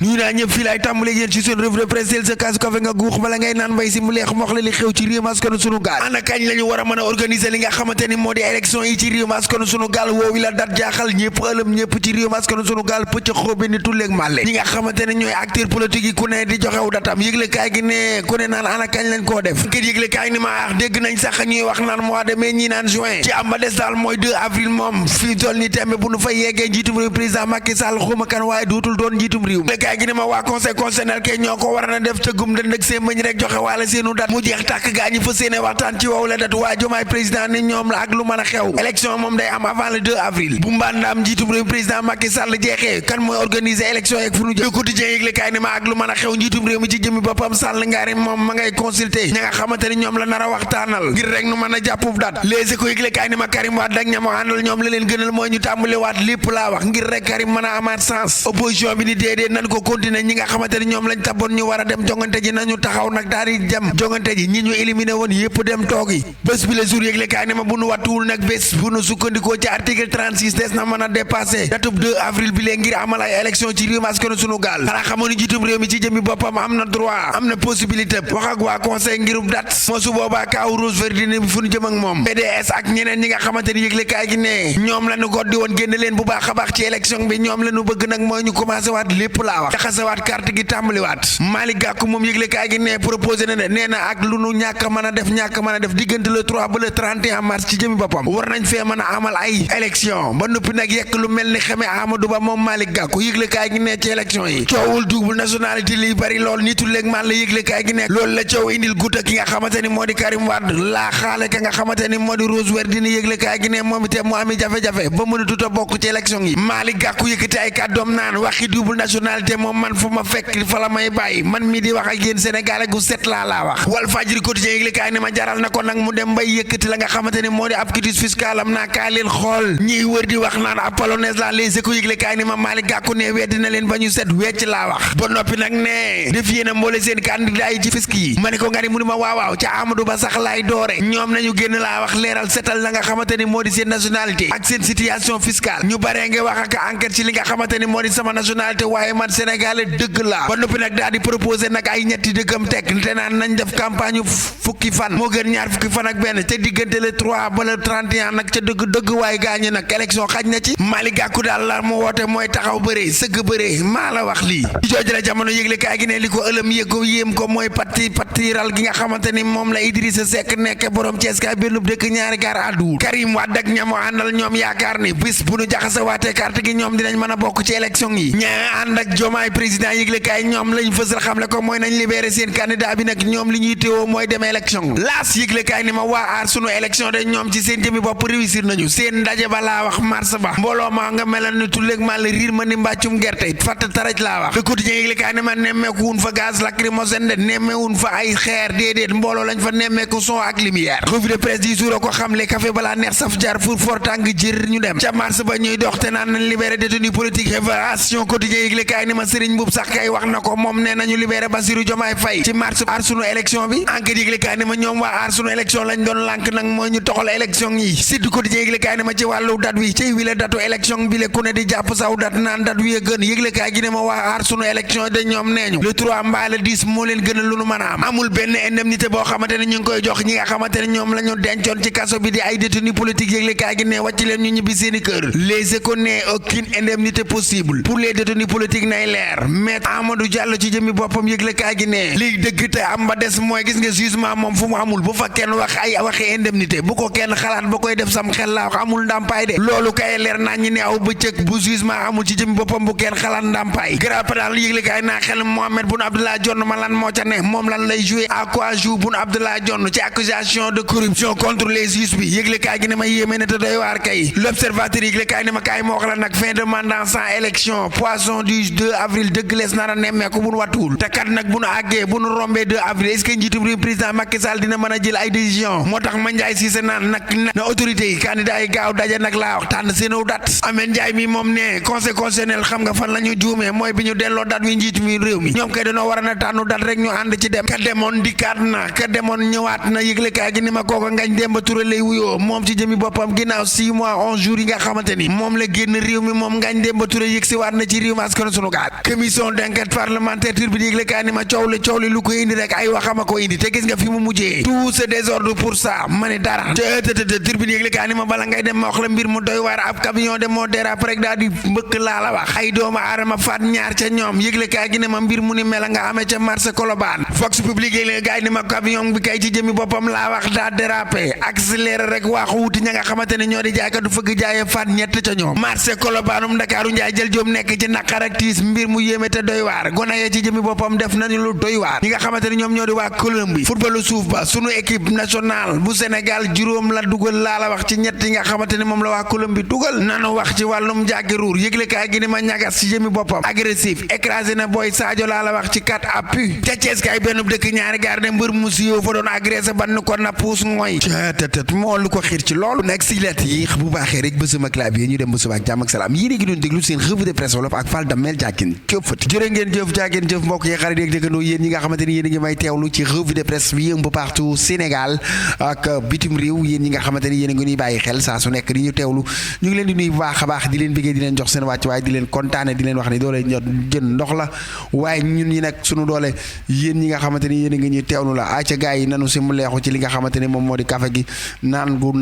ñu naa ñëpp fii laay tàmbale yéen ci seen revue de presse sa kaasu kafe nga guux bala ngay naan mbay si mu leex wax la li xew ci réew mi askanu sunu gaal ana kañ la ñu war a mën a organiser li nga xamante ni moo di élection yi ci réew mi askanu sunu gaal woowu la dat jaaxal ñëpp ëlëm ñëpp ci réew mi askanu sunu gaal pëcc xóobe ni tulleeg màlle ñi nga xamante ne ñooy acteur politique yi ku ne di joxew datam yëgle kaay gi ne ku ne naan ana kañ lañ koo def kër yëgle kaay ni ma aax dégg nañ sax ñuy wax naan mois de mai ñi naan juin ci am ba des daal mooy 2 avril moom fii toll ni tembe bu nu fay yeggee njiitum réew président Macky Sall xuma kan waaye dootul doon njiitum réew yëgle kaay gi ne ma waa constitutionnel kay ñoo ko war na def tëggum dënd ak seen bañ rek joxe wala seenu dat mu jeex tàkk gaa ñi fa séene waxtaan ci wow la dat waa Jomaay président ni ñoom la ak lu mën a xew élection moom day am avant le 2 avril bu mbandaam njiitum réew président Macky Sall jeexee kan mooy organiser élection yeeg fu nu jëm quotidien yëgle kaay ni ma ak lu mën a xew njiitum réew mi ci jëmi boppam Sall ngaari moom ma ngay consulter ña nga xamante ni ñoom la nar a waxtaanal ngir rek nu mën a jàppub dat Les Échos yëgle kaay ni ma Karim Wade ak ñamo àndal ñoom la leen gënal mooy ñu tàmbali waat lépp laa wax ngir rek Karim mën a amaat sens opposition bi ni déedéet nan ko continuer ñi nga xamante ni ñoom lañ taboon ñu war a dem jongante ji nañu taxaw nag daal di dem jongante ji ñi ñu éliminé woon yëpp dem toogi bés bi la jour yëgle kaay ne ma bu nu wattuwul nag bés bu nu sukkandikoo ci article 36 des na mën a dépassé datub 2 avril bi lee ngir amal ay élection ci réew mi askanu sunu gaal xanaa xamoon ni jiitum réew mi ci jëmi boppam am na droit am na possibilité wax ak waa conseil ngirub dat moo su boobaa kaaw Rose Wardini bi fu nu jëm ak moom PDS ak ñeneen ñi nga xamante ni yëgle kaay gi ne ñoom la ñu goddi woon génn leen bu baax a baax ci élection bi ñoom la ñu bëgg nag mooy ñu commencé waat lépp laa wax jaxasewaat carte gi tàmbaliwaat Malick Gakou moom yëgle kaay gi ne proposé na ne nee na ak lu nu ñàkk mën a def diggante le 3 ba le 31 mars ci jëmi boppam war nañ fee mën a amal ay élection ba noppi nag yekk lu mel ni xeme Amadou Ba moom Malick Gakou yëgle kaay gi ne ci élection yi coowul double nationalité li bari lool nitu léeg man la yëgle kaay gi ne loolu la coow indil guta ki nga xamante ni moo di Karim Wade laa xaale ka nga xamante ni moo di Rose Wardini yëgle kaay gi ne moom itam mu ami jafe-jafe ba mën a tuta bokk ci élection yi Malick Gakou yëkkati ay kàddoom naan waxi double nationalité moom man fu ma fekk fa la may bàyyi man mi di wax ak yéen Sénégal gu set laa wax Walf Fadjri quotidien yëgle kaay ne ma jaral na ko nag mu dem bay yëkkati la nga xamante ni moo di ab quitus fiscal am naa kaa leen xool ñiy wër di wax naan ab polonaise la Les Échos yëgle kaay ne ma Malick Gakou ne weddi na leen ba ñu set wecc laa wax ba noppi nag ne def yéen a mboole seen candidat yi ci fisc yi ma ne ko nga ni mu ni ma waawaaw ca Amadou Ba sax laay doore ñoom nañu génn laa wax leeral setal la nga xamante ni moo di seen nationalité ak seen situation fiscale ñu baree nga wax ak enquête ci li nga xamante ni moo di sama nationalité waaye man Sénégalais dëgg la ba noppi nag daal di proposé nag ay ñetti dëggam teg te naan nañ def campagne fukki fan moo gën ñaar fukki fan ak benn te diggante le 3 ba le 31 nag ca dëgg waaye gaañi nag élection xaj na ci Malick Gakou daal la mu woote mooy taxaw bëree sëgg bëree maa la wax lii ci jooju la jamono yëgle kaay gi ne li ko ëlëm yëg ko yéem ko mooy patiral gi nga xamante ni moom la Idrissa Seck nekk borom Thiès kaay bennub dëkk ñaari gaar àdduwul Karim Wade ak ñamo àndal ñoom yaakaar ni bis bu nu jaxase waatee carte gi ñoom dinañ mën a bokk ci élection yi ñaa ànd ak Jomaay président yëgle kaay ñoom lañ fësal xamle ko mooy nañ libéré seen candidat bi nag ñoom li ñuy téewoo mooy dem élection laas yëgle kaay ni ma waa aar sunu élection de ñoom ci seen jëmi bopp réussir nañu seen ndaje ba laa wax mars ba mbooloo ma nga melal ni tulleeg ma la riir ma ni mbàccum gerte fatt taraj laa wax Le Quotidien yëgle kaay ni ma nemmeeku wun fa gaz lacrymogène de nemmeewun fa ay xeer déedéet mbooloo lañ fa nemmeeku son ak lumière revue de presse du jour ko xamle café balaa neex saf jar fur fort tàng jër ñu dem ca mars ba ñuy dox te naan nañ libéré détenu politique Révélation Quotidien yëgle kaay ni ma Serigne Mboup sax kay wax na ko moom nee nañu libéré Bassirou Diomaye Faye ci mars aar sunu élection bi enquête yëgle kaay ni ma ñoom waa aar sunu élection lañ doon lànk nag mooy ñu toxal élection yi Sud Quotidien yëgle kaay ni ma ci wàllu dat wi ci wi la datu élection bi le ku ne di jàpp saw dat naan dat wi a gën yëgle kaay gi ne ma waa aar sunu élection de ñoom neeñu le 3 mbaa le 10 moo leen gën a lu nu mën a am amul benn indemnité boo xamante ne ñu ngi koy jox ñi nga xamante ne ñoom la ñu dencoon ci kaso bi di ay détenu politique yëgle kaay gi ne wàcc leen ñu ñibbi seeni kër Les Échos ne aucune indemnité possible pour les détenus politiques nay leer maître Amadou Diallo ci jëmi boppam yëgle kaay gi ne lii dëgg te am ba des mooy gis nga jugement moom fu mu amul bu fa kenn wax ay waxi indemnité bu ko kenn xalaat ba koy def sam xel laa wax amul ndàmpaay de loolu kay leer naa ñi ne aw bëccëg bu jugement amul ci jëmi boppam bu kenn xalaat ndàmpaay grand pénal yëgle kaay naa xel Mohamed Boun Abdallah Dionne ma lan moo ca ne moom lan lay jouer à quoi joue Boun Abdallah Dionne ci accusation de corruption contre les juges bi yëgle kaay gi ne ma yéeme ne te doy waar kay l'observateur yëgle kaay ne ma kaay ma wax la nag fin de mandat sans élection poisson du 2 avril dëgg lees nar a nemmeeku bu nu wattuwul te kat nag bu nu àggee bu nu rombee 2 avril est-ce que njiitum réew président Macky Sall dina mën a jël ay décision moo tax ma Ndiaye Cissé naan nag na autorité yi candidat yi gaaw daje nag laa wax tànn seenaw dat Ameth Ndiaye mi moom ne conseil constitutionnel xam nga fan la ñu juumee mooy bi ñu delloo dat wi njiitu mi réew mi ñoom kay dañoo war a na tànnu dat rek ñu ànd ci dem ka demoon dikkaat na ka demoon ñëwaat na yëgle kaay gi ni ma kooka Ngagne Demba Touré lay wuyoo moom ci jëmi boppam ginnaaw 6 mois 11 jours yi nga xamante ni moom la génn réew mi moom Ngagne Demba Touré yëg si waat na ci réew mi askanu sunu gaal waat commission d'enquête parlementaire Tribune yëglekaay ni ma coow li lu ko indi rek ay waxama ko indi te gis nga fi mu mujjee tout ce désordre pour ça ma ne dara te Tribune yëglekaay ni ma bala ngay dem ma wax la mbir mu doy waar ab camion de moo dérape rek daal di mbëkk laa la wax ay doomu aadama faat ñaar ca ñoom yëglekaay gi ne ma mbir mu ni mel nga amee ca marché Colobane Vox Public yëglekaay ni ma camion bi kay ci jëmi boppam laa wax daa dérapé accéléré rek waaxu wuti ña nga xamante ne ñoo di jaaykatu fëgg jaaye faat ñett ca ñoom marché Colobane Ndakaaru njaay jël joom nekk ci naqar ak tiis mbir mu yéeme te doy waar gone ya ci jëmi boppam def nañu lu doy waar ñi nga xamante ne ñoom ñoo di waa Colombie footballu suuf ba sunu équipe nationale bu Sénégal juróom la dugal laa la wax ci ñett yi nga xamante ne moom la waa Colombie dugal nanu wax ci wàllum jàggi ruur yëglekaay gi ni ma ñagas ci jëmi boppam agressif écrasé na booy Sadio laa la wax ci 4 appuis ca Thiès kay benn dëkk ñaari garde mbër mu siiw fa doon agressé ban ko na puus mooy tet moo lu ko xiir ci loolu nekk si let yi bu baaxee rek bësuma clavier ñu dem ba suba ak jàmm ak salaam yéen a ngi doon déglu seen revue de presse wolof ak Fall Damel Diakin Diop Fatick jërë ngeen jëf mbokk yi xarit yeeg dëkkandoo yéen ñi nga xamante ni yéen a ngi may teewlu ci revue de presse bi un peu partout Sénégal ak bitim réew yéen ñi nga xamante ni yéen a ngi ñuy bàyyi xel saa su nekk di ñu teewlu ñu ngi leen di nuyu bu baax a baax di leen bëggee di leen jox seen wàcc waaye di leen kontaane di leen wax ni doole jën ndox la waaye ñun ñi nag sunu doole yéen ñi nga xamante ni yéen a ngi ñuy teewlu la aca gars yi nanu si mu leexu ci li nga xamante ni moom moo di café gi naan gu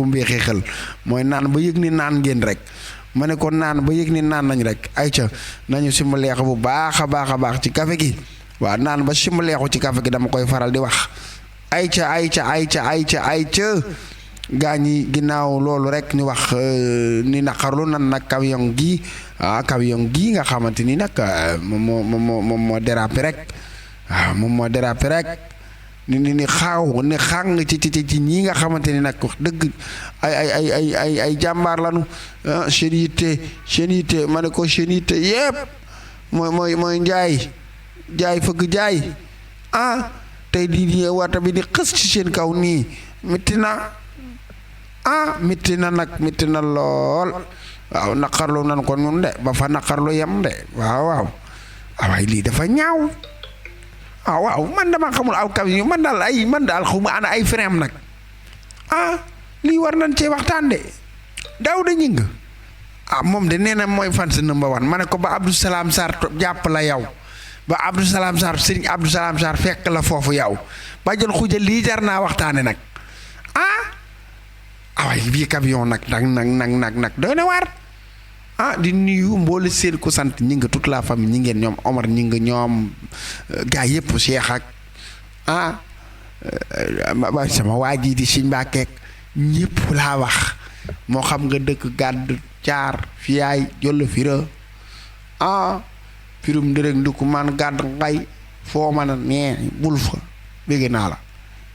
mbéexee xel mooy naan ba yëg ni naan ngeen rek ma ne ko naan ba yëg ni naan nañ rek ayca nañu si mu leexu bu baax a baax ci café gi waaw naan ba si mu leexu ci café gi dama koy faral di wax ayca gaa ñi ginnaaw loolu rek ñu wax ni naqarlu nan nag camion gi nga xamante ni nag moom moo dérapé rek waaw moom moo dérapé rek ni xàng ci ñii nga xamante ni nag wax dëgg ay jàmbaar lanu seen yitte ma ne ko seen yitte yépp mooy jaay fëgg jaay tey di wata bi di xës ci seen kaw nii métti na métti na lool waaw naqarlu nan ko ñun de ba fa naqarlu yem de waaw waaye lii dafa ñaaw waaw man dama xamul aw kaw yi man daal xawma ana ay frein nag lii war nañ cee waxtaan de Daouda Gningue moom de nee na mooy fans number one ma ne ko ba Abdou Salam Sarr jàpp la yow ba Abdou Salam Sarr Serigne Abdou Salam Sarr fekk la foofu yow ba jël xuja lii jar naa waxtaane nag waaye bii camion nag doy na waar di nuyu mboole seen ku sant Gningue toute la famille ñi ngeen ñoom Omar Gningue ñoom gaa yëpp Cheikh ak sama waa ji di Sëñ Mbàkke ñëpp laa wax moo xam nga dëkk gàdd caar fiyaay jollo fira firum ndërëg nduku man gàdd ngay foo mën a nee bul fa bëgg naa la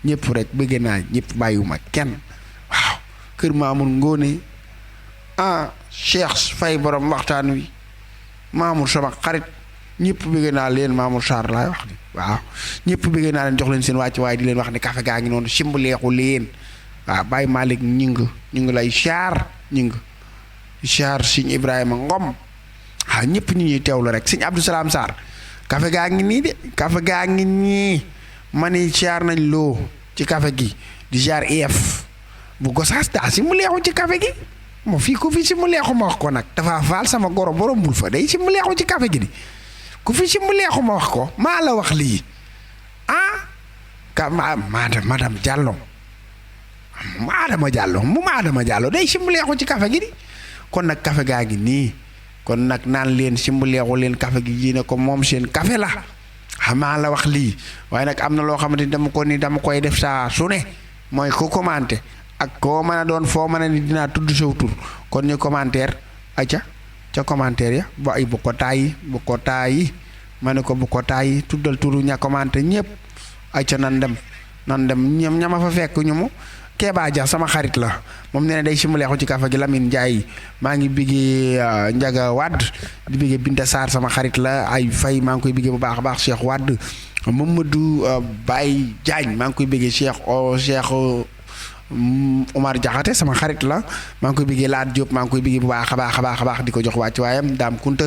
ñëpp rek bëgg naa ñëpp bàyyiwuma kenn waaw kër Mamour Ngone Cheikh Faye borom waxtaan wi Mamour sama xarit ñëpp bëgg naa leen Mamour Sarr laay wax ni waaw ñëpp bëgg naa leen jox leen seen wàcc waaye di leen wax ne café gaa ngi noonu simbuleexu leen waaw Baye Malick Gningue ñu ngi lay char Sëñ Ibrahima Ngom ñëpp ñu ñuy teewlu rek Sëñ Abdou Salam Sarr café gaa ngi nii de café gaa ngi nii ma ni char nañ loo ci café gi di char IF bu Gosaas daa si mu leexu ci café gi moo fii ku fi si mu leexu ma wax ko nag dafa faal sama goro borom bul fa day si mu leexu ci café gi di ku fi si mu leexu ma wax ko maa la wax lii madame Diallo Adama Diallo day si mu leexu ci café gi di kon nag café gaa ngi nii kon nag naan leen si mu leexu leen café gi yéene ko moom seen café la maa la wax lii waaye nag am na loo xamante ni dama koy def saa su ne mooy ko commenté ak koo mën a doon foo mën a ni dinaa tudd saw tur kon ñu commentaire ca commentaire ya bu ko taayi ma ne ko bu ko taayi tuddal turu ña commenté ñëpp nan dem ñoom ñama fa fekk ñu mu Kéba Dia sama xarit la moom nee na day simuleexu ci kafa gi Lamine Ndiaye maa ngi biggee Ndiaga Wade di biggee Binta Sarr sama xarit la ay fay maa ngi koy biggee bu baax a baax Cheikh Wade Mamadou Baye Diagne maa ngi koy biggee Cheikh Omar Diakhaté sama xarit la maa ngi koy biggee Laat Diop maa ngi koy biggee bu baax a baax di ko jox wàcc waayam Dame Kunta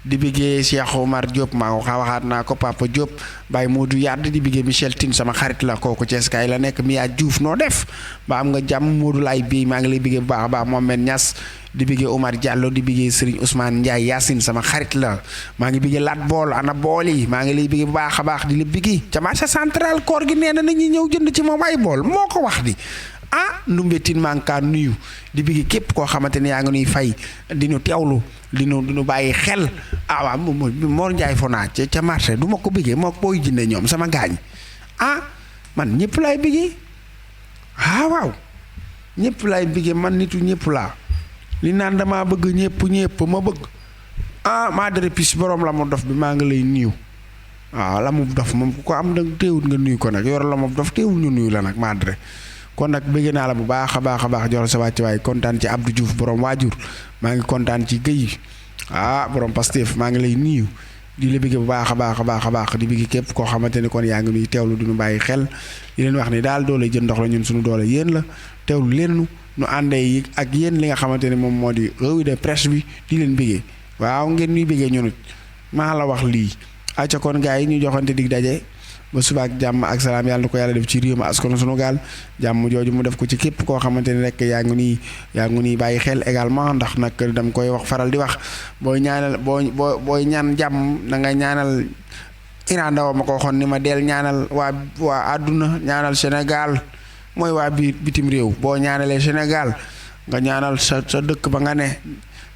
di biggee Cheikh Omar Diop maa ngi waxaat naa ko Papa Diop Baye Modou Yade di biggee Michel Tine sama xarit la kooku Cees kaay la nekk Mia Diouf noo def ba am nga jàmm Modou Lay bi maa ngi lay biggee bu baax a baax Mohamed Niass di bëggee Omar Diallo di bëggee Serigne Ousmane Ndiaye Yacine sama xarit la maa ngi bëggee Lat Bool ana bool yi maa ngi lay bëggee bu baax a baax di la bëggee ca marché central koor gi nee na ñi ñëw jënd ci moom ay bool moo ko wax di ndumbetin maa ngi kaa nuyu di bëggee képp koo xamante ne yaa ngi nuy fay di ñu teewlu di ñu bàyyi xel waaw Mor Ndiaye Fona ca marché du ma ko bëggee moo booy jënde ñoom sama gaañ man ñëpp laay bëggee waaw ñëpp laay bëggee man nitu ñëpp laa li naan damaa bëgg ñëpp ma bëgg Madre Pis borom la mu dof bi maa ngi lay nuyu waaw la mu dof moom ku ko am da teewul nga nuyu ko nag yor la mu dof teewul ñu nuyu la nag Madre kon nag bëgg naa la bu baax a baax jox sa wàcc waay kontaan ci Abdou Diouf borom waajur maa ngi kontaan ci Guèye borom Pastef maa ngi lay nuyu di la bëgg bu baax a baax di bëgg képp koo xamante ni kon yaa ngi nuy teewlu di ñu bàyyi xel di leen wax ni daal doole jën ndox la ñun suñu doole yéen la teewlu leen nu àndee yi ak yéen li nga xamante ni moom moo di revue de presse bi di leen bëggee waaw ngeen ñuy bëggee ñunut maa la wax lii acca kon gars yi ñu joxante dig daje ba suba ak jàmm ak salaam yàlla na ko yàlla def ci réew mi askanu sunu gaal jàmm jooju mu def ko ci képp koo xamante ni rek yaa ngi nii bàyyi xel également ndax nag dama koy wax faral di wax booy ñaan jàmm na nga ñaanal Iran Ndaw ma ko waxoon ni ma del ñaanal waa àdduna ñaanal Sénégal mooy waa bitim réew boo ñaanalee Sénégal nga ñaanal sa dëkk ba nga ne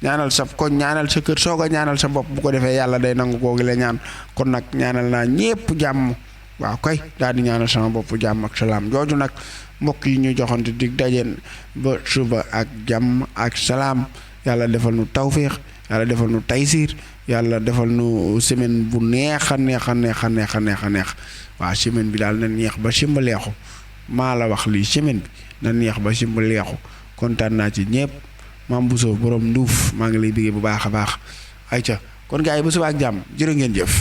ñaanal sa koñ ñaanal sa kër soog a ñaanal sa bopp bu ko defee yàlla day nangu googu la ñaan kon nag ñaanal naa ñépp jàmm waaw kay daal di ñaanal sama bopp jàmm ak salaam jooju nag mbokk yi ñu joxante dig dajeen ba suba ak jàmm ak salaam yàlla defal nu tawféex yàlla defal nu taysiir yàlla defal nu semaine bu neex a neex waaw semaine bi daal na neex ba simbaleexu maa la wax lii semaine bi na neex ba simbaleexu kontaan naa ci ñépp maam Bousso borom nduuf maa ngi lay bëggee bu baax a baax ayca kon gars yi ba suba ak jàmm jërë ngeen jëf